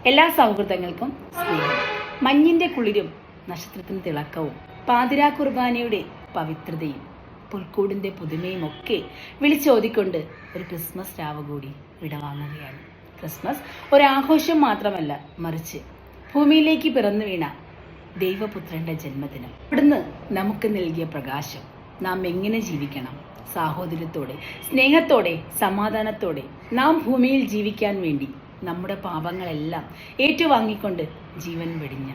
എല്ലാ സൗഹൃദങ്ങൾക്കും സ്നേഹം. മഞ്ഞിന്റെ കുളിരും നക്ഷത്രത്തിന് തിളക്കവും പാതിരാ കുർബാനയുടെ പവിത്രതയും പുൽക്കൂടിന്റെ പുതുമയും ഒക്കെ വിളിച്ചോതിക്കൊണ്ട് ഒരു ക്രിസ്മസ് രാവ് കൂടി വിടവാങ്ങുകയാണ്. ക്രിസ്മസ് ഒരാഘോഷം മാത്രമല്ല, മറിച്ച് ഭൂമിയിലേക്ക് പിറന്നു വീണ ദൈവപുത്രന്റെ ജന്മദിനം. അവിടുന്ന് നമുക്ക് നൽകിയ പ്രകാശം. നാം എങ്ങനെ ജീവിക്കണം? സാഹോദര്യത്തോടെ, സ്നേഹത്തോടെ, സമാധാനത്തോടെ നാം ഭൂമിയിൽ ജീവിക്കാൻ വേണ്ടി നമ്മുടെ പാപങ്ങളെല്ലാം ഏറ്റുവാങ്ങിക്കൊണ്ട് ജീവൻ വെടിഞ്ഞ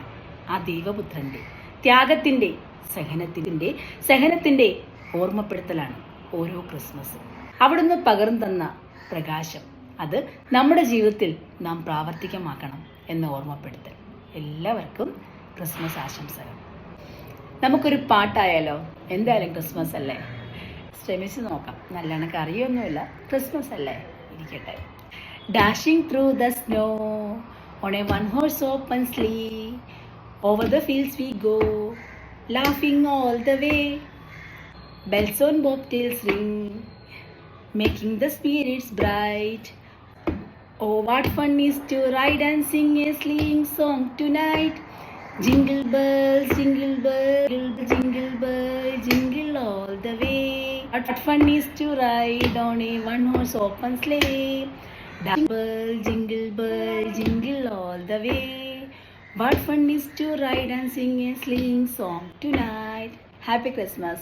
ആ ദൈവപുത്രന്റെ ത്യാഗത്തിന്റെ സഹനത്തിന്റെ ഓർമ്മപ്പെടുത്തലാണ് ഓരോ ക്രിസ്മസും. അവിടുന്ന് പകർന്നു തന്ന പ്രകാശം, അത് നമ്മുടെ ജീവിതത്തിൽ നാം പ്രാവർത്തികമാക്കണം എന്ന ഓർമ്മപ്പെടുത്തൽ. എല്ലാവർക്കും ക്രിസ്മസ് ആശംസകൾ. നമുക്കൊരു പാട്ടായാലോ? എന്തായാലും ക്രിസ്മസ് അല്ലേ, ശ്രമിച്ചു നോക്കാം. നല്ലോണം അറിയൊന്നുമില്ല, ക്രിസ്മസ് അല്ലേ, ഇരിക്കട്ടെ. Dashing through the snow on a one-horse open sleigh, over the fields we go, laughing all the way. Bells on bobtails ring, making the spirits bright. Oh, what fun is to ride and sing a sleighing song tonight. Jingle bells, jingle bells, jingle bells, jingle all the way. What fun is to ride on a one-horse open sleigh. Jingle bell, jingle all the way. What fun is to ride and sing a sleighing song tonight. Happy Christmas.